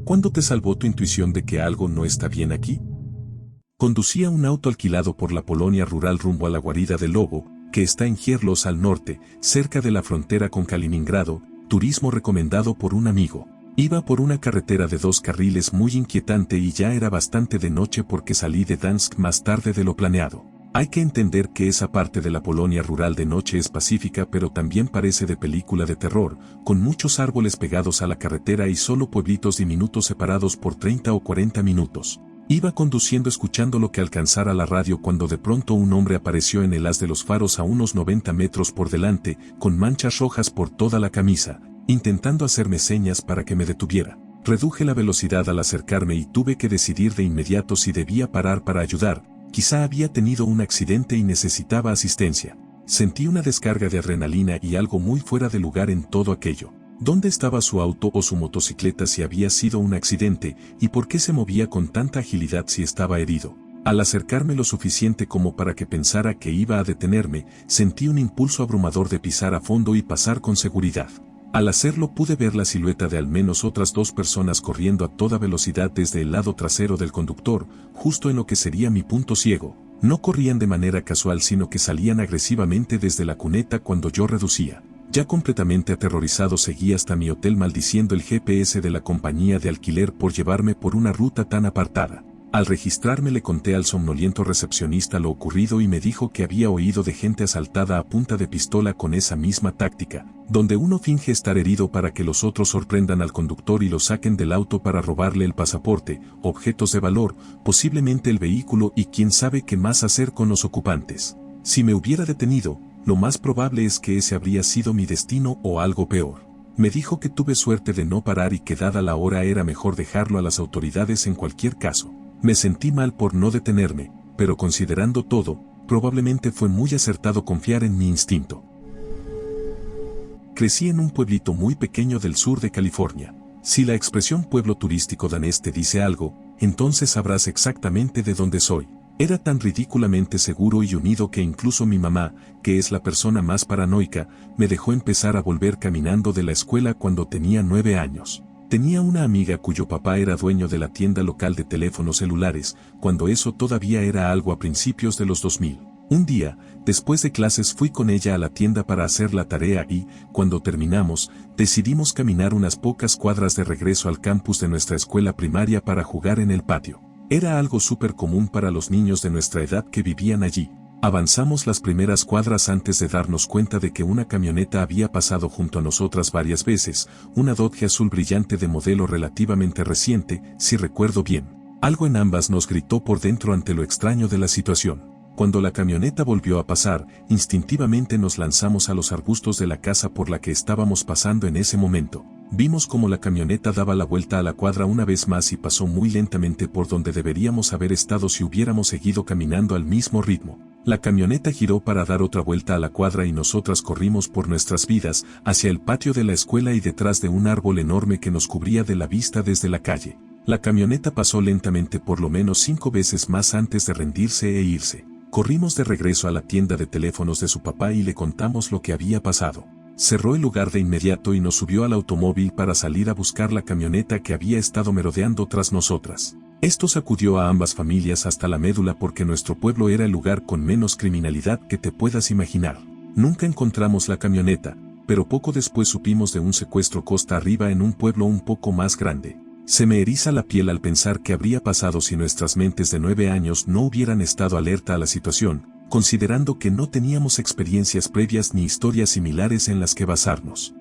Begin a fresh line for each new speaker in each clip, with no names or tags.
¿Cuándo te salvó tu intuición de que algo no está bien aquí? Conducía un auto alquilado por la Polonia rural rumbo a la guarida del lobo, que está en Gierlos al norte, cerca de la frontera con Kaliningrado, turismo recomendado por un amigo. Iba por una carretera de 2 carriles muy inquietante y ya era bastante de noche porque salí de Dansk más tarde de lo planeado. Hay que entender que esa parte de la Polonia rural de noche es pacífica, pero también parece de película de terror, con muchos árboles pegados a la carretera y solo pueblitos diminutos separados por 30 o 40 minutos. Iba conduciendo escuchando lo que alcanzara la radio cuando de pronto un hombre apareció en el haz de los faros a unos 90 metros por delante, con manchas rojas por toda la camisa, intentando hacerme señas para que me detuviera. Reduje la velocidad al acercarme y tuve que decidir de inmediato si debía parar para ayudar. Quizá había tenido un accidente y necesitaba asistencia. Sentí una descarga de adrenalina y algo muy fuera de lugar en todo aquello. ¿Dónde estaba su auto o su motocicleta si había sido un accidente, y por qué se movía con tanta agilidad si estaba herido? Al acercarme lo suficiente como para que pensara que iba a detenerme, sentí un impulso abrumador de pisar a fondo y pasar con seguridad. Al hacerlo pude ver la silueta de al menos otras 2 personas corriendo a toda velocidad desde el lado trasero del conductor, justo en lo que sería mi punto ciego. No corrían de manera casual, sino que salían agresivamente desde la cuneta cuando yo reducía. Ya completamente aterrorizado seguí hasta mi hotel maldiciendo el GPS de la compañía de alquiler por llevarme por una ruta tan apartada. Al registrarme le conté al somnoliento recepcionista lo ocurrido y me dijo que había oído de gente asaltada a punta de pistola con esa misma táctica, donde uno finge estar herido para que los otros sorprendan al conductor y lo saquen del auto para robarle el pasaporte, objetos de valor, posiblemente el vehículo y quién sabe qué más hacer con los ocupantes. Si me hubiera detenido, lo más probable es que ese habría sido mi destino o algo peor. Me dijo que tuve suerte de no parar y que dada la hora era mejor dejarlo a las autoridades en cualquier caso. Me sentí mal por no detenerme, pero considerando todo, probablemente fue muy acertado confiar en mi instinto. Crecí en un pueblito muy pequeño del sur de California. Si la expresión pueblo turístico danés te dice algo, entonces sabrás exactamente de dónde soy. Era tan ridículamente seguro y unido que incluso mi mamá, que es la persona más paranoica, me dejó empezar a volver caminando de la escuela cuando tenía 9 años. Tenía una amiga cuyo papá era dueño de la tienda local de teléfonos celulares, cuando eso todavía era algo a principios de los 2000. Un día, después de clases fui con ella a la tienda para hacer la tarea y, cuando terminamos, decidimos caminar unas pocas cuadras de regreso al campus de nuestra escuela primaria para jugar en el patio. Era algo súper común para los niños de nuestra edad que vivían allí. Avanzamos las primeras cuadras antes de darnos cuenta de que una camioneta había pasado junto a nosotras varias veces, una Dodge azul brillante de modelo relativamente reciente, si recuerdo bien. Algo en ambas nos gritó por dentro ante lo extraño de la situación. Cuando la camioneta volvió a pasar, instintivamente nos lanzamos a los arbustos de la casa por la que estábamos pasando en ese momento. Vimos como la camioneta daba la vuelta a la cuadra una vez más y pasó muy lentamente por donde deberíamos haber estado si hubiéramos seguido caminando al mismo ritmo. La camioneta giró para dar otra vuelta a la cuadra y nosotras corrimos por nuestras vidas hacia el patio de la escuela y detrás de un árbol enorme que nos cubría de la vista desde la calle. La camioneta pasó lentamente por lo menos 5 veces más antes de rendirse e irse. Corrimos de regreso a la tienda de teléfonos de su papá y le contamos lo que había pasado. Cerró el lugar de inmediato y nos subió al automóvil para salir a buscar la camioneta que había estado merodeando tras nosotras. Esto sacudió a ambas familias hasta la médula porque nuestro pueblo era el lugar con menos criminalidad que te puedas imaginar. Nunca encontramos la camioneta, pero poco después supimos de un secuestro costa arriba en un pueblo un poco más grande. Se me eriza la piel al pensar qué habría pasado si nuestras mentes de 9 años no hubieran estado alerta a la situación, considerando que no teníamos experiencias previas ni historias similares en las que basarnos.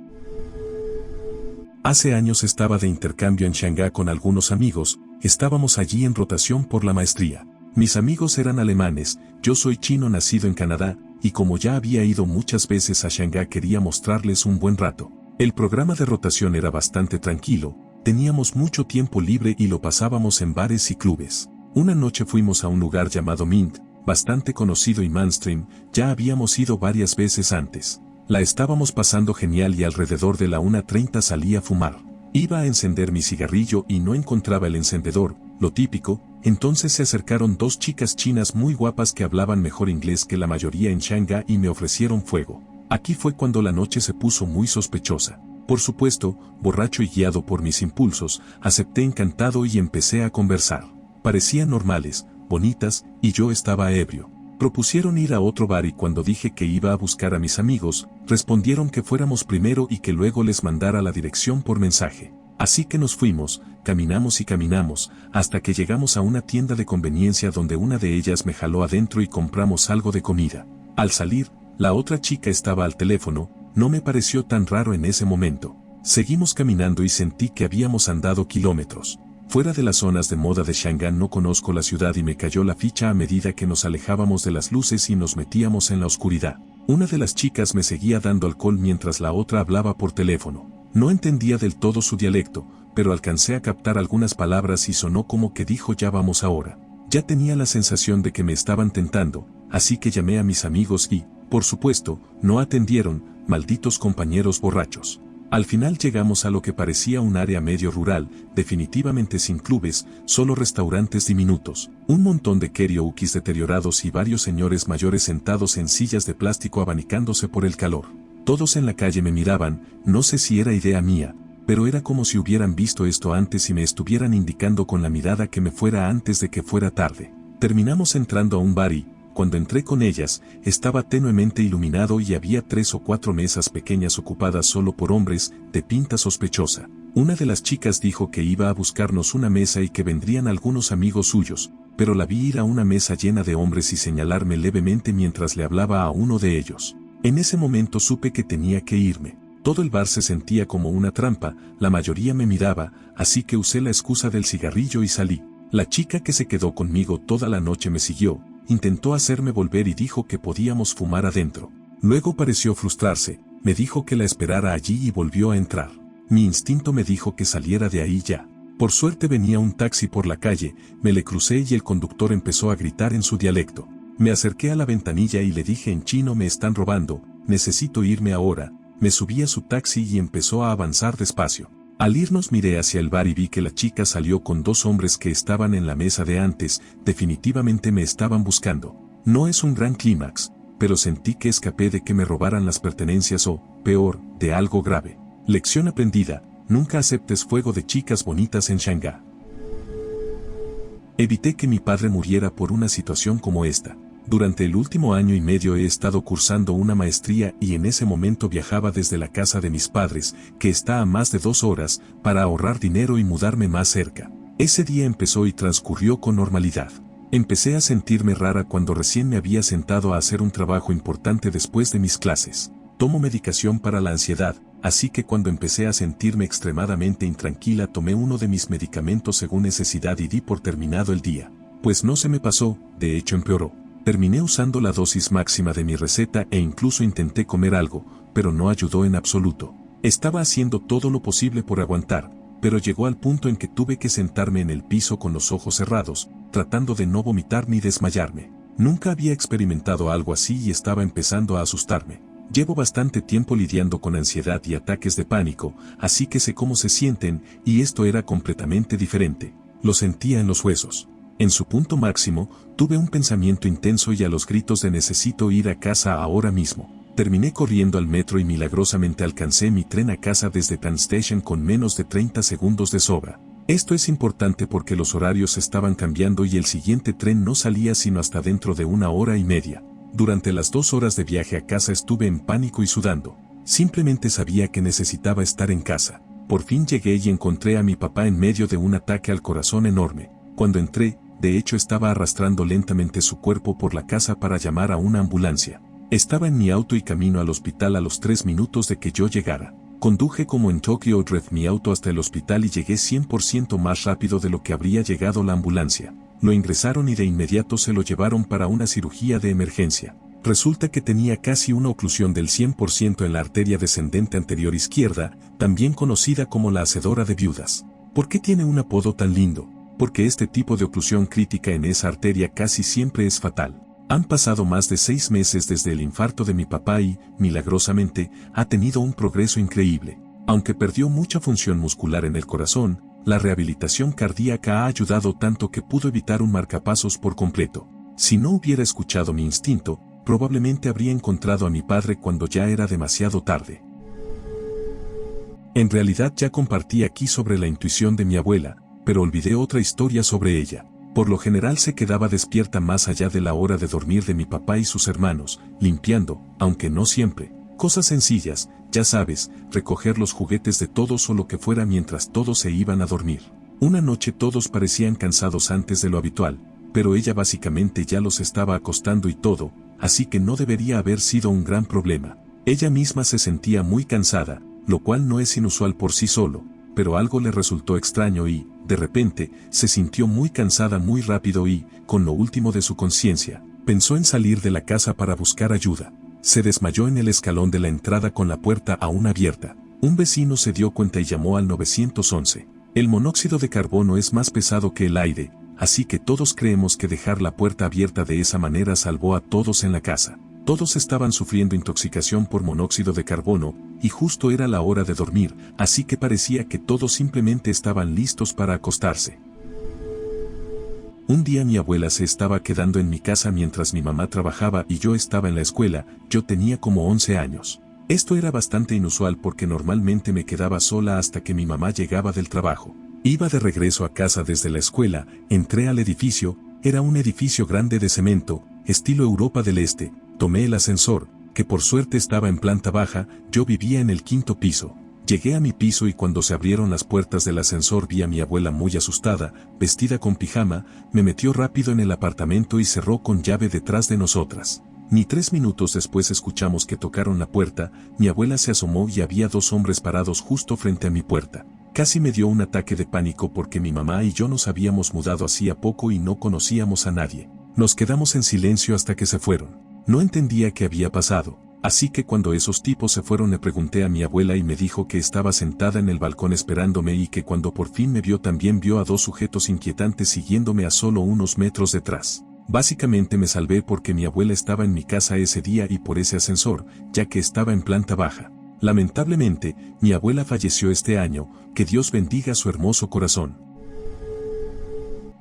Hace años estaba de intercambio en Shanghái con algunos amigos, estábamos allí en rotación por la maestría. Mis amigos eran alemanes, yo soy chino nacido en Canadá, y como ya había ido muchas veces a Shanghái quería mostrarles un buen rato. El programa de rotación era bastante tranquilo, teníamos mucho tiempo libre y lo pasábamos en bares y clubes. Una noche fuimos a un lugar llamado Mint, bastante conocido y mainstream, ya habíamos ido varias veces antes. La estábamos pasando genial y alrededor de la 1:30 salí a fumar. Iba a encender mi cigarrillo y no encontraba el encendedor, lo típico, entonces se acercaron 2 chicas chinas muy guapas que hablaban mejor inglés que la mayoría en Shanghái y me ofrecieron fuego. Aquí fue cuando la noche se puso muy sospechosa. Por supuesto, borracho y guiado por mis impulsos, acepté encantado y empecé a conversar. Parecían normales, bonitas, y yo estaba ebrio. Propusieron ir a otro bar y cuando dije que iba a buscar a mis amigos, respondieron que fuéramos primero y que luego les mandara la dirección por mensaje. Así que nos fuimos, caminamos y caminamos, hasta que llegamos a una tienda de conveniencia donde una de ellas me jaló adentro y compramos algo de comida. Al salir, la otra chica estaba al teléfono, no me pareció tan raro en ese momento. Seguimos caminando y sentí que habíamos andado kilómetros. Fuera de las zonas de moda de Shanghái no conozco la ciudad y me cayó la ficha a medida que nos alejábamos de las luces y nos metíamos en la oscuridad. Una de las chicas me seguía dando alcohol mientras la otra hablaba por teléfono. No entendía del todo su dialecto, pero alcancé a captar algunas palabras y sonó como que dijo ya vamos ahora. Ya tenía la sensación de que me estaban tentando, así que llamé a mis amigos y, por supuesto, no atendieron, malditos compañeros borrachos. Al final llegamos a lo que parecía un área medio rural, definitivamente sin clubes, solo restaurantes diminutos, un montón de karaokes deteriorados y varios señores mayores sentados en sillas de plástico abanicándose por el calor. Todos en la calle me miraban, no sé si era idea mía, pero era como si hubieran visto esto antes y me estuvieran indicando con la mirada que me fuera antes de que fuera tarde. Terminamos entrando a un bar y, cuando entré con ellas, estaba tenuemente iluminado y había 3 o 4 mesas pequeñas ocupadas solo por hombres, de pinta sospechosa. Una de las chicas dijo que iba a buscarnos una mesa y que vendrían algunos amigos suyos, pero la vi ir a una mesa llena de hombres y señalarme levemente mientras le hablaba a uno de ellos. En ese momento supe que tenía que irme. Todo el bar se sentía como una trampa, la mayoría me miraba, así que usé la excusa del cigarrillo y salí. La chica que se quedó conmigo toda la noche me siguió, intentó hacerme volver y dijo que podíamos fumar adentro. Luego pareció frustrarse, me dijo que la esperara allí y volvió a entrar. Mi instinto me dijo que saliera de ahí ya. Por suerte venía un taxi por la calle, me le crucé y el conductor empezó a gritar en su dialecto. Me acerqué a la ventanilla y le dije en chino me están robando, necesito irme ahora. Me subí a su taxi y empezó a avanzar despacio. Al irnos miré hacia el bar y vi que la chica salió con 2 hombres que estaban en la mesa de antes, definitivamente me estaban buscando. No es un gran clímax, pero sentí que escapé de que me robaran las pertenencias o, peor, de algo grave. Lección aprendida, nunca aceptes fuego de chicas bonitas en Shanghái. Evité que mi padre muriera por una situación como esta. Durante el último año y medio he estado cursando una maestría y en ese momento viajaba desde la casa de mis padres, que está a más de 2 horas, para ahorrar dinero y mudarme más cerca. Ese día empezó y transcurrió con normalidad. Empecé a sentirme rara cuando recién me había sentado a hacer un trabajo importante después de mis clases. Tomo medicación para la ansiedad, así que cuando empecé a sentirme extremadamente intranquila tomé uno de mis medicamentos según necesidad y di por terminado el día. Pues no se me pasó, de hecho empeoró. Terminé usando la dosis máxima de mi receta e incluso intenté comer algo, pero no ayudó en absoluto. Estaba haciendo todo lo posible por aguantar, pero llegó al punto en que tuve que sentarme en el piso con los ojos cerrados, tratando de no vomitar ni desmayarme. Nunca había experimentado algo así y estaba empezando a asustarme. Llevo bastante tiempo lidiando con ansiedad y ataques de pánico, así que sé cómo se sienten, y esto era completamente diferente. Lo sentía en los huesos. En su punto máximo, tuve un pensamiento intenso y a los gritos de necesito ir a casa ahora mismo. Terminé corriendo al metro y milagrosamente alcancé mi tren a casa desde Tan Station con menos de 30 segundos de sobra. Esto es importante porque los horarios estaban cambiando y el siguiente tren no salía sino hasta dentro de 1 hora y media. Durante las 2 horas de viaje a casa estuve en pánico y sudando. Simplemente sabía que necesitaba estar en casa. Por fin llegué y encontré a mi papá en medio de un ataque al corazón enorme. Cuando entré, de hecho estaba arrastrando lentamente su cuerpo por la casa para llamar a una ambulancia. Estaba en mi auto y camino al hospital a los 3 minutos de que yo llegara. Conduje como en Tokyo Drift mi auto hasta el hospital y llegué 100% más rápido de lo que habría llegado la ambulancia. Lo ingresaron y de inmediato se lo llevaron para una cirugía de emergencia. Resulta que tenía casi una oclusión del 100% en la arteria descendente anterior izquierda, también conocida como la hacedora de viudas. ¿Por qué tiene un apodo tan lindo? Porque este tipo de oclusión crítica en esa arteria casi siempre es fatal. Han pasado más de 6 meses desde el infarto de mi papá y, milagrosamente, ha tenido un progreso increíble. Aunque perdió mucha función muscular en el corazón, la rehabilitación cardíaca ha ayudado tanto que pudo evitar un marcapasos por completo. Si no hubiera escuchado mi instinto, probablemente habría encontrado a mi padre cuando ya era demasiado tarde. En realidad ya compartí aquí sobre la intuición de mi abuela, pero olvidé otra historia sobre ella. Por lo general se quedaba despierta más allá de la hora de dormir de mi papá y sus hermanos, limpiando, aunque no siempre, cosas sencillas, ya sabes, recoger los juguetes de todos o lo que fuera mientras todos se iban a dormir. Una noche todos parecían cansados antes de lo habitual, pero ella básicamente ya los estaba acostando y todo, así que no debería haber sido un gran problema. Ella misma se sentía muy cansada, lo cual no es inusual por sí solo, pero algo le resultó extraño y, de repente, se sintió muy cansada muy rápido y, con lo último de su conciencia, pensó en salir de la casa para buscar ayuda. Se desmayó en el escalón de la entrada con la puerta aún abierta. Un vecino se dio cuenta y llamó al 911. El monóxido de carbono es más pesado que el aire, así que todos creemos que dejar la puerta abierta de esa manera salvó a todos en la casa. Todos estaban sufriendo intoxicación por monóxido de carbono, y justo era la hora de dormir, así que parecía que todos simplemente estaban listos para acostarse. Un día mi abuela se estaba quedando en mi casa mientras mi mamá trabajaba y yo estaba en la escuela. Yo tenía como 11 años. Esto era bastante inusual porque normalmente me quedaba sola hasta que mi mamá llegaba del trabajo. Iba de regreso a casa desde la escuela, entré al edificio, era un edificio grande de cemento, estilo Europa del Este. Tomé el ascensor, que por suerte estaba en planta baja. Yo vivía en el 5º piso. Llegué a mi piso y cuando se abrieron las puertas del ascensor vi a mi abuela muy asustada, vestida con pijama, me metió rápido en el apartamento y cerró con llave detrás de nosotras. Ni 3 minutos después escuchamos que tocaron la puerta, mi abuela se asomó y había 2 hombres parados justo frente a mi puerta. Casi me dio un ataque de pánico porque mi mamá y yo nos habíamos mudado hacía poco y no conocíamos a nadie. Nos quedamos en silencio hasta que se fueron. No entendía qué había pasado, así que cuando esos tipos se fueron le pregunté a mi abuela y me dijo que estaba sentada en el balcón esperándome y que cuando por fin me vio también vio a 2 sujetos inquietantes siguiéndome a solo unos metros detrás. Básicamente me salvé porque mi abuela estaba en mi casa ese día y por ese ascensor, ya que estaba en planta baja. Lamentablemente, mi abuela falleció este año, que Dios bendiga su hermoso corazón.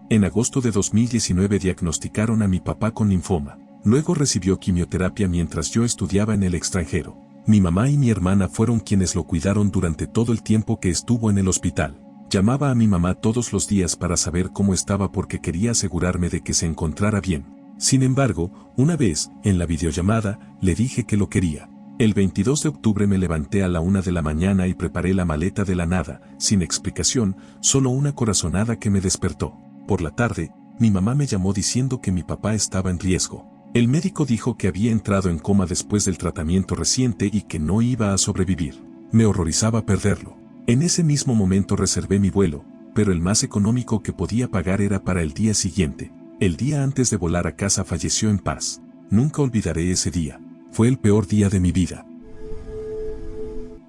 En agosto de 2019 diagnosticaron a mi papá con linfoma. Luego recibió quimioterapia mientras yo estudiaba en el extranjero. Mi mamá y mi hermana fueron quienes lo cuidaron durante todo el tiempo que estuvo en el hospital. Llamaba a mi mamá todos los días para saber cómo estaba porque quería asegurarme de que se encontrara bien. Sin embargo, una vez, en la videollamada, le dije que lo quería. El 22 de octubre me levanté a la 1 de la mañana y preparé la maleta de la nada, sin explicación, solo una corazonada que me despertó. Por la tarde, mi mamá me llamó diciendo que mi papá estaba en riesgo. El médico dijo que había entrado en coma después del tratamiento reciente y que no iba a sobrevivir. Me horrorizaba perderlo. En ese mismo momento reservé mi vuelo, pero el más económico que podía pagar era para el día siguiente. El día antes de volar a casa falleció en paz. Nunca olvidaré ese día. Fue el peor día de mi vida.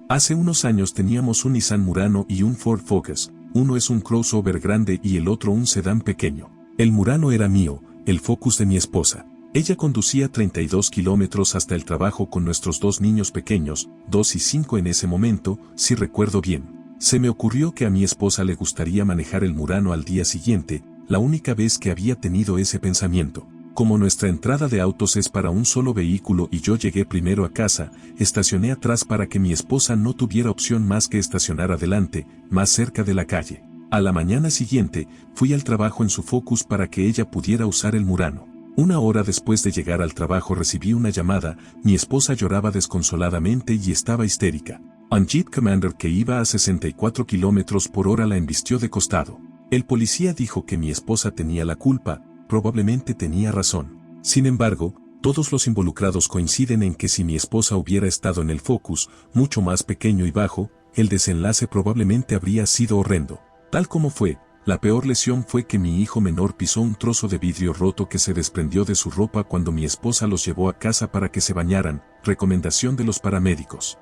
Hace unos años teníamos un Nissan Murano y un Ford Focus. Uno es un crossover grande y el otro un sedán pequeño. El Murano era mío, el Focus de mi esposa. Ella conducía 32 kilómetros hasta el trabajo con nuestros 2 niños pequeños, 2 y 5 en ese momento, si recuerdo bien. Se me ocurrió que a mi esposa le gustaría manejar el Murano al día siguiente, la única vez que había tenido ese pensamiento. Como nuestra entrada de autos es para un solo vehículo y yo llegué primero a casa, estacioné atrás para que mi esposa no tuviera opción más que estacionar adelante, más cerca de la calle. A la mañana siguiente, fui al trabajo en su Focus para que ella pudiera usar el Murano. 1 hora después de llegar al trabajo recibí una llamada, mi esposa lloraba desconsoladamente y estaba histérica. Un Jeep Commander que iba a 64 kilómetros por hora la embistió de costado. El policía dijo que mi esposa tenía la culpa, probablemente tenía razón. Sin embargo, todos los involucrados coinciden en que si mi esposa hubiera estado en el Focus, mucho más pequeño y bajo, el desenlace probablemente habría sido horrendo. Tal como fue, la peor lesión fue que mi hijo menor pisó un trozo de vidrio roto que se desprendió de su ropa cuando mi esposa los llevó a casa para que se bañaran, recomendación de los paramédicos.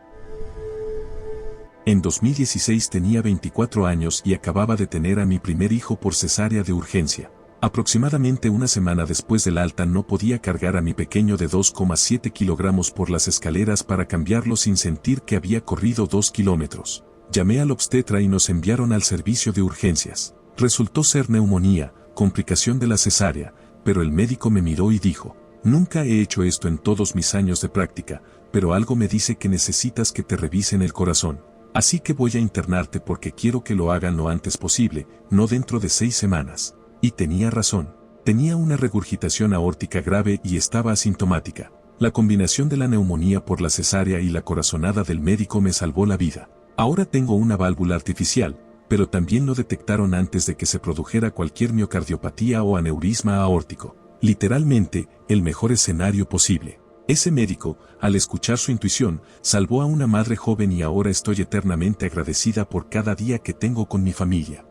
En 2016 tenía 24 años y acababa de tener a mi primer hijo por cesárea de urgencia. Aproximadamente una semana después del alta no podía cargar a mi pequeño de 2,7 kilogramos por las escaleras para cambiarlo sin sentir que había corrido 2 kilómetros. Llamé al obstetra y nos enviaron al servicio de urgencias. Resultó ser neumonía, complicación de la cesárea, pero el médico me miró y dijo, nunca he hecho esto en todos mis años de práctica, pero algo me dice que necesitas que te revisen el corazón. Así que voy a internarte porque quiero que lo hagan lo antes posible, no dentro de 6 semanas. Y tenía razón. Tenía una regurgitación aórtica grave y estaba asintomática. La combinación de la neumonía por la cesárea y la corazonada del médico me salvó la vida. Ahora tengo una válvula artificial, pero también lo detectaron antes de que se produjera cualquier miocardiopatía o aneurisma aórtico. Literalmente, el mejor escenario posible. Ese médico, al escuchar su intuición, salvó a una madre joven y ahora estoy eternamente agradecida por cada día que tengo con mi familia.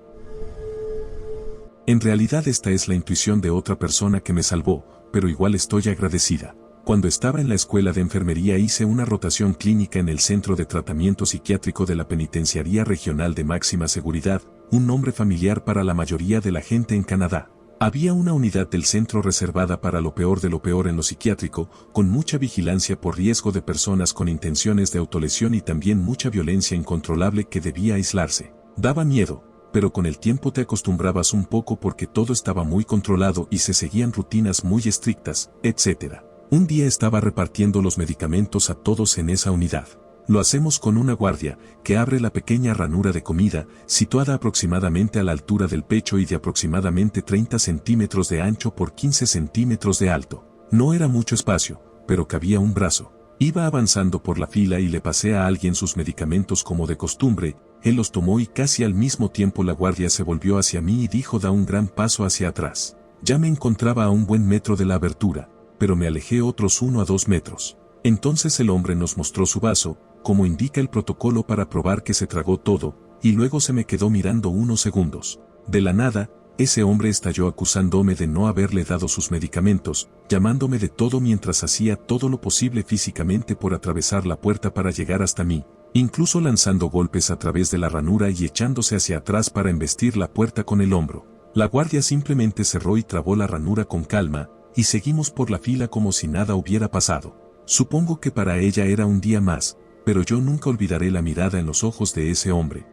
En realidad esta es la intuición de otra persona que me salvó, pero igual estoy agradecida. Cuando estaba en la escuela de enfermería hice una rotación clínica en el Centro de Tratamiento Psiquiátrico de la Penitenciaría Regional de Máxima Seguridad, un nombre familiar para la mayoría de la gente en Canadá. Había una unidad del centro reservada para lo peor de lo peor en lo psiquiátrico, con mucha vigilancia por riesgo de personas con intenciones de autolesión y también mucha violencia incontrolable que debía aislarse. Daba miedo, pero con el tiempo te acostumbrabas un poco porque todo estaba muy controlado y se seguían rutinas muy estrictas, etc. Un día estaba repartiendo los medicamentos a todos en esa unidad. Lo hacemos con una guardia, que abre la pequeña ranura de comida, situada aproximadamente a la altura del pecho y de aproximadamente 30 centímetros de ancho por 15 centímetros de alto. No era mucho espacio, pero cabía un brazo. Iba avanzando por la fila y le pasé a alguien sus medicamentos como de costumbre, él los tomó y casi al mismo tiempo la guardia se volvió hacia mí y dijo: da un gran paso hacia atrás. Ya me encontraba a un buen metro de la abertura, pero me alejé otros 1 a 2 metros. Entonces el hombre nos mostró su vaso, como indica el protocolo para probar que se tragó todo, y luego se me quedó mirando unos segundos. De la nada, ese hombre estalló acusándome de no haberle dado sus medicamentos, llamándome de todo mientras hacía todo lo posible físicamente por atravesar la puerta para llegar hasta mí, incluso lanzando golpes a través de la ranura y echándose hacia atrás para embestir la puerta con el hombro. La guardia simplemente cerró y trabó la ranura con calma, y seguimos por la fila como si nada hubiera pasado. Supongo que para ella era un día más, pero yo nunca olvidaré la mirada en los ojos de ese hombre.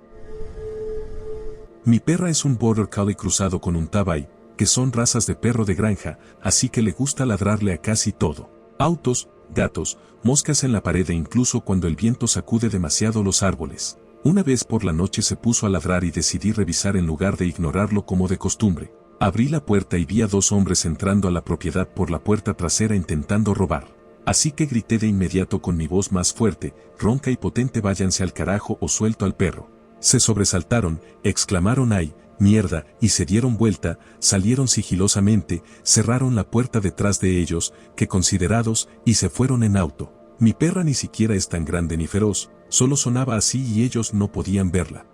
Mi perra es un Border Collie cruzado con un Tabby, que son razas de perro de granja, así que le gusta ladrarle a casi todo. Autos, gatos, moscas en la pared e incluso cuando el viento sacude demasiado los árboles. Una vez por la noche se puso a ladrar y decidí revisar en lugar de ignorarlo como de costumbre. Abrí la puerta y vi a 2 hombres entrando a la propiedad por la puerta trasera intentando robar. Así que grité de inmediato con mi voz más fuerte, ronca y potente: váyanse al carajo o suelto al perro. Se sobresaltaron, exclamaron ¡ay, mierda!, y se dieron vuelta, salieron sigilosamente, cerraron la puerta detrás de ellos, que considerados, y se fueron en auto. Mi perra ni siquiera es tan grande ni feroz, solo sonaba así y ellos no podían verla.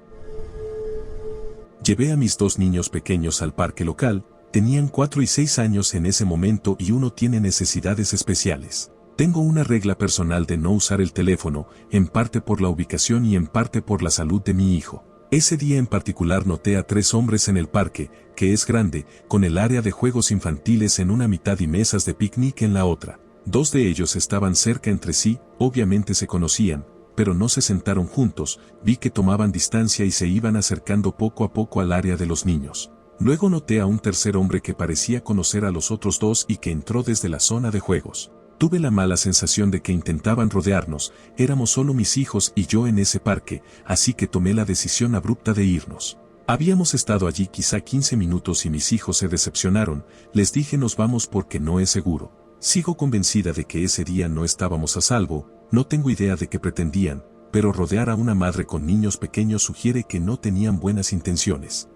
Llevé a mis 2 niños pequeños al parque local, tenían 4 y 6 años en ese momento y uno tiene necesidades especiales. Tengo una regla personal de no usar el teléfono, en parte por la ubicación y en parte por la salud de mi hijo. Ese día en particular noté a 3 hombres en el parque, que es grande, con el área de juegos infantiles en una mitad y mesas de picnic en la otra. 2 de ellos estaban cerca entre sí, obviamente se conocían, pero no se sentaron juntos, vi que tomaban distancia y se iban acercando poco a poco al área de los niños. Luego noté a un tercer hombre que parecía conocer a los otros 2 y que entró desde la zona de juegos. Tuve la mala sensación de que intentaban rodearnos, éramos solo mis hijos y yo en ese parque, así que tomé la decisión abrupta de irnos. Habíamos estado allí quizá 15 minutos y mis hijos se decepcionaron, les dije: nos vamos porque no es seguro. Sigo convencida de que ese día no estábamos a salvo, no tengo idea de qué pretendían, pero rodear a una madre con niños pequeños sugiere que no tenían buenas intenciones.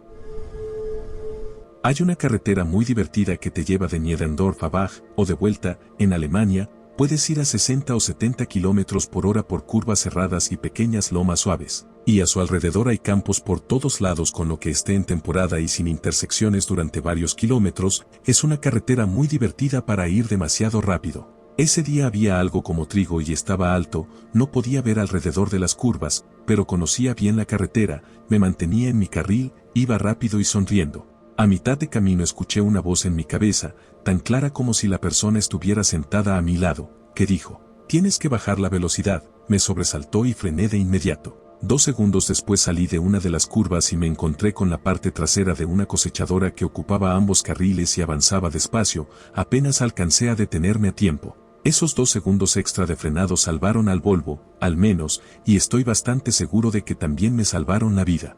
Hay una carretera muy divertida que te lleva de Niederdorf a Bach, o de vuelta, en Alemania, puedes ir a 60 o 70 km por hora por curvas cerradas y pequeñas lomas suaves, y a su alrededor hay campos por todos lados con lo que esté en temporada y sin intersecciones durante varios kilómetros, es una carretera muy divertida para ir demasiado rápido. Ese día había algo como trigo y estaba alto, no podía ver alrededor de las curvas, pero conocía bien la carretera, me mantenía en mi carril, iba rápido y sonriendo. A mitad de camino escuché una voz en mi cabeza, tan clara como si la persona estuviera sentada a mi lado, que dijo: tienes que bajar la velocidad. Me sobresaltó y frené de inmediato. 2 segundos después salí de una de las curvas y me encontré con la parte trasera de una cosechadora que ocupaba ambos carriles y avanzaba despacio, apenas alcancé a detenerme a tiempo. Esos 2 segundos extra de frenado salvaron al Volvo, al menos, y estoy bastante seguro de que también me salvaron la vida.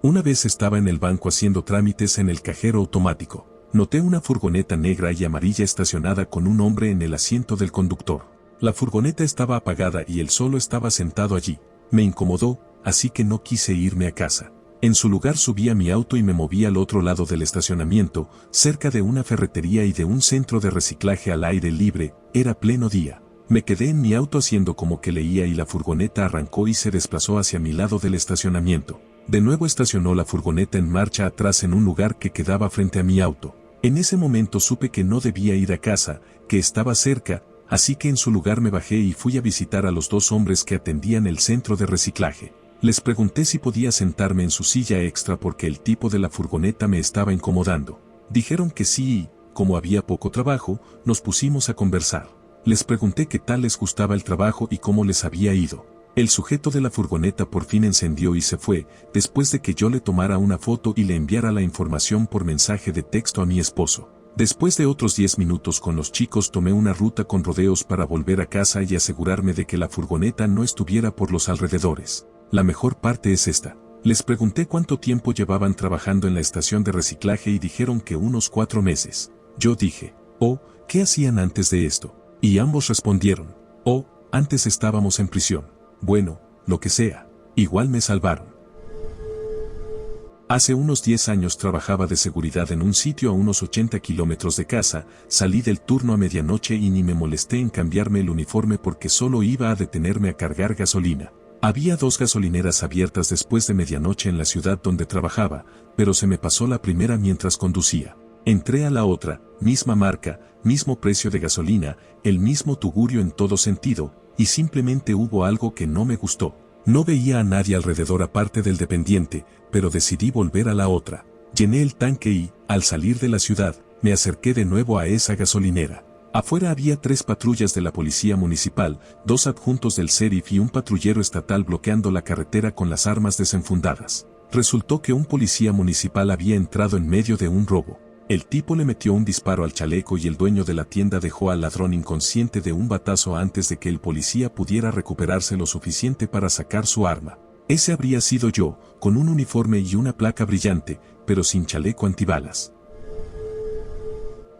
Una vez estaba en el banco haciendo trámites en el cajero automático. Noté una furgoneta negra y amarilla estacionada con un hombre en el asiento del conductor. La furgoneta estaba apagada y él solo estaba sentado allí. Me incomodó, así que no quise irme a casa. En su lugar subí a mi auto y me moví al otro lado del estacionamiento, cerca de una ferretería y de un centro de reciclaje al aire libre. Era pleno día. Me quedé en mi auto haciendo como que leía y la furgoneta arrancó y se desplazó hacia mi lado del estacionamiento. De nuevo estacionó la furgoneta en marcha atrás en un lugar que quedaba frente a mi auto. En ese momento supe que no debía ir a casa, que estaba cerca, así que en su lugar me bajé y fui a visitar a los 2 hombres que atendían el centro de reciclaje. Les pregunté si podía sentarme en su silla extra porque el tipo de la furgoneta me estaba incomodando. Dijeron que sí y, como había poco trabajo, nos pusimos a conversar. Les pregunté qué tal les gustaba el trabajo y cómo les había ido. El sujeto de la furgoneta por fin encendió y se fue, después de que yo le tomara una foto y le enviara la información por mensaje de texto a mi esposo. Después de otros 10 minutos con los chicos tomé una ruta con rodeos para volver a casa y asegurarme de que la furgoneta no estuviera por los alrededores. La mejor parte es esta. Les pregunté cuánto tiempo llevaban trabajando en la estación de reciclaje y dijeron que unos 4 meses. Yo dije, oh, ¿qué hacían antes de esto? Y ambos respondieron, oh, antes estábamos en prisión. Bueno, lo que sea, igual me salvaron. Hace unos 10 años trabajaba de seguridad en un sitio a unos 80 kilómetros de casa, salí del turno a medianoche y ni me molesté en cambiarme el uniforme porque solo iba a detenerme a cargar gasolina. Había 2 gasolineras abiertas después de medianoche en la ciudad donde trabajaba, pero se me pasó la primera mientras conducía. Entré a la otra, misma marca, mismo precio de gasolina, el mismo tugurio en todo sentido, y simplemente hubo algo que no me gustó. No veía a nadie alrededor aparte del dependiente, pero decidí volver a la otra. Llené el tanque y, al salir de la ciudad, me acerqué de nuevo a esa gasolinera. Afuera había 3 patrullas de la policía municipal, 2 adjuntos del sheriff y un patrullero estatal bloqueando la carretera con las armas desenfundadas. Resultó que un policía municipal había entrado en medio de un robo. El tipo le metió un disparo al chaleco y el dueño de la tienda dejó al ladrón inconsciente de un batazo antes de que el policía pudiera recuperarse lo suficiente para sacar su arma. Ese habría sido yo, con un uniforme y una placa brillante, pero sin chaleco antibalas.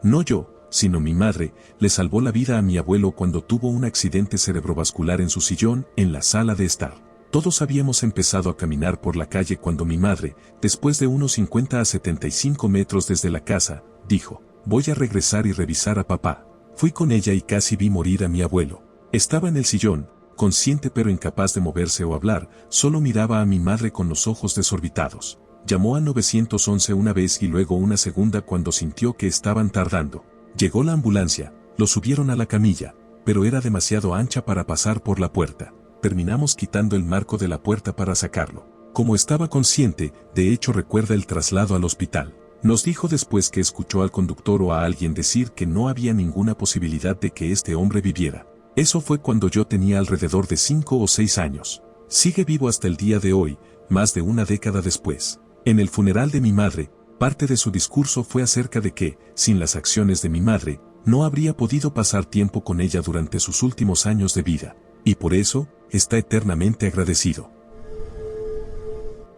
No yo, sino mi madre, le salvó la vida a mi abuelo cuando tuvo un accidente cerebrovascular en su sillón, en la sala de estar. Todos habíamos empezado a caminar por la calle cuando mi madre, después de unos 50 a 75 metros desde la casa, dijo, voy a regresar y revisar a papá. Fui con ella y casi vi morir a mi abuelo. Estaba en el sillón, consciente pero incapaz de moverse o hablar, solo miraba a mi madre con los ojos desorbitados. Llamó a 911 una vez y luego una segunda cuando sintió que estaban tardando. Llegó la ambulancia, lo subieron a la camilla, pero era demasiado ancha para pasar por la puerta. Terminamos quitando el marco de la puerta para sacarlo. Como estaba consciente, de hecho recuerda el traslado al hospital. Nos dijo después que escuchó al conductor o a alguien decir que no había ninguna posibilidad de que este hombre viviera. Eso fue cuando yo tenía alrededor de 5 o 6 años. Sigue vivo hasta el día de hoy, más de una década después. En el funeral de mi madre, parte de su discurso fue acerca de que, sin las acciones de mi madre, no habría podido pasar tiempo con ella durante sus últimos años de vida. Y por eso, está eternamente agradecido.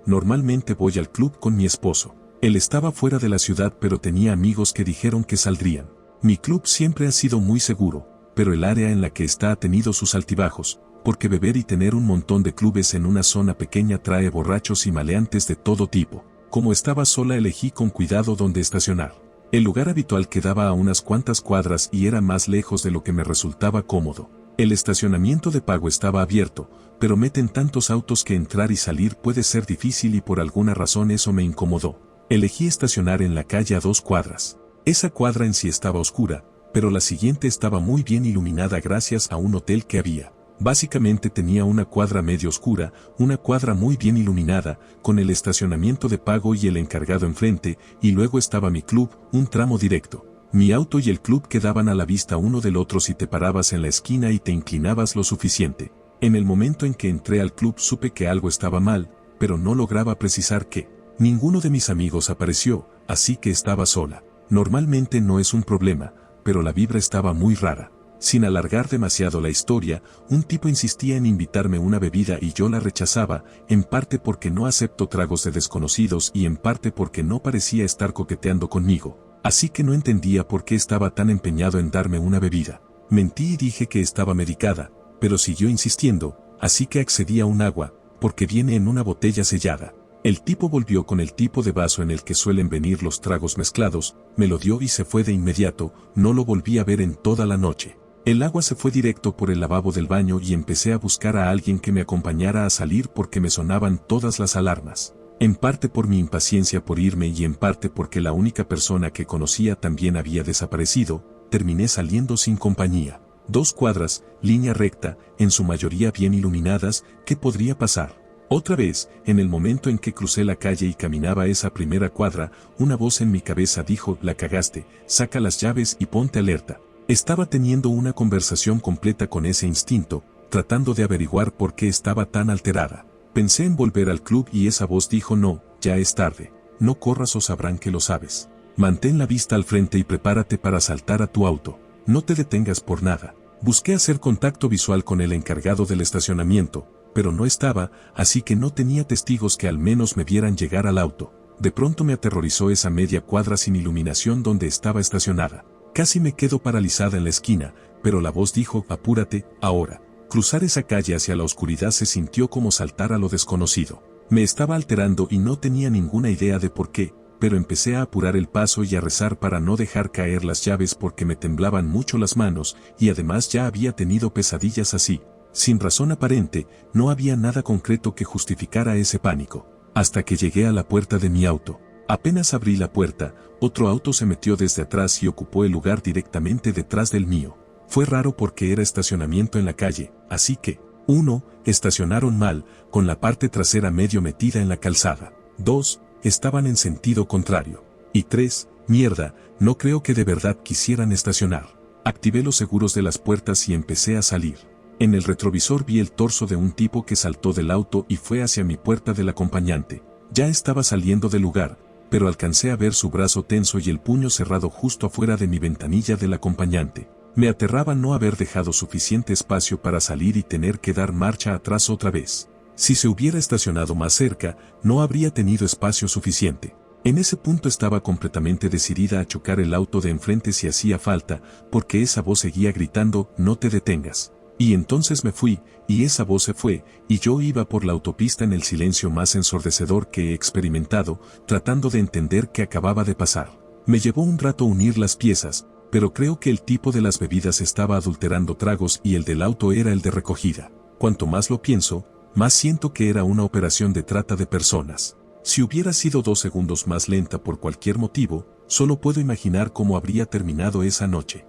Normalmente voy al club con mi esposo. Él estaba fuera de la ciudad pero tenía amigos que dijeron que saldrían. Mi club siempre ha sido muy seguro, pero el área en la que está ha tenido sus altibajos, porque beber y tener un montón de clubes en una zona pequeña trae borrachos y maleantes de todo tipo. Como estaba sola elegí con cuidado dónde estacionar. El lugar habitual quedaba a unas cuantas cuadras y era más lejos de lo que me resultaba cómodo. El estacionamiento de pago estaba abierto, pero meten tantos autos que entrar y salir puede ser difícil y por alguna razón eso me incomodó. Elegí estacionar en la calle a 2 cuadras. Esa cuadra en sí estaba oscura, pero la siguiente estaba muy bien iluminada gracias a un hotel que había. Básicamente tenía una cuadra medio oscura, una cuadra muy bien iluminada, con el estacionamiento de pago y el encargado enfrente, y luego estaba mi club, un tramo directo. Mi auto y el club quedaban a la vista uno del otro si te parabas en la esquina y te inclinabas lo suficiente. En el momento en que entré al club supe que algo estaba mal, pero no lograba precisar qué. Ninguno de mis amigos apareció, así que estaba sola. Normalmente no es un problema, pero la vibra estaba muy rara. Sin alargar demasiado la historia, un tipo insistía en invitarme una bebida y yo la rechazaba, en parte porque no acepto tragos de desconocidos y en parte porque no parecía estar coqueteando conmigo. Así que no entendía por qué estaba tan empeñado en darme una bebida. Mentí y dije que estaba medicada, pero siguió insistiendo, así que accedí a un agua, porque viene en una botella sellada. El tipo volvió con el tipo de vaso en el que suelen venir los tragos mezclados, me lo dio y se fue de inmediato, no lo volví a ver en toda la noche. El agua se fue directo por el lavabo del baño y empecé a buscar a alguien que me acompañara a salir porque me sonaban todas las alarmas. En parte por mi impaciencia por irme y en parte porque la única persona que conocía también había desaparecido, terminé saliendo sin compañía. 2 cuadras, línea recta, en su mayoría bien iluminadas, ¿qué podría pasar? Otra vez, en el momento en que crucé la calle y caminaba esa primera cuadra, una voz en mi cabeza dijo, la cagaste, saca las llaves y ponte alerta. Estaba teniendo una conversación completa con ese instinto, tratando de averiguar por qué estaba tan alterada. Pensé en volver al club y esa voz dijo no, ya es tarde, no corras o sabrán que lo sabes. Mantén la vista al frente y prepárate para saltar a tu auto, no te detengas por nada. Busqué hacer contacto visual con el encargado del estacionamiento, pero no estaba, así que no tenía testigos que al menos me vieran llegar al auto. De pronto me aterrorizó esa media cuadra sin iluminación donde estaba estacionada. Casi me quedo paralizada en la esquina, pero la voz dijo, apúrate, ahora. Cruzar esa calle hacia la oscuridad se sintió como saltar a lo desconocido. Me estaba alterando y no tenía ninguna idea de por qué, pero empecé a apurar el paso y a rezar para no dejar caer las llaves porque me temblaban mucho las manos y además ya había tenido pesadillas así. Sin razón aparente, no había nada concreto que justificara ese pánico. Hasta que llegué a la puerta de mi auto. Apenas abrí la puerta, otro auto se metió desde atrás y ocupó el lugar directamente detrás del mío. Fue raro porque era estacionamiento en la calle, así que, 1. Estacionaron mal, con la parte trasera medio metida en la calzada. 2. Estaban en sentido contrario. Y 3. Mierda, no creo que de verdad quisieran estacionar. Activé los seguros de las puertas y empecé a salir. En el retrovisor vi el torso de un tipo que saltó del auto y fue hacia mi puerta del acompañante. Ya estaba saliendo del lugar, pero alcancé a ver su brazo tenso y el puño cerrado justo afuera de mi ventanilla del acompañante. Me aterraba no haber dejado suficiente espacio para salir y tener que dar marcha atrás otra vez. Si se hubiera estacionado más cerca, no habría tenido espacio suficiente. En ese punto estaba completamente decidida a chocar el auto de enfrente si hacía falta, porque esa voz seguía gritando, no te detengas. Y entonces me fui, y esa voz se fue, y yo iba por la autopista en el silencio más ensordecedor que he experimentado, tratando de entender qué acababa de pasar. Me llevó un rato unir las piezas, pero creo que el tipo de las bebidas estaba adulterando tragos y el del auto era el de recogida. Cuanto más lo pienso, más siento que era una operación de trata de personas. Si hubiera sido 2 segundos más lenta por cualquier motivo, solo puedo imaginar cómo habría terminado esa noche.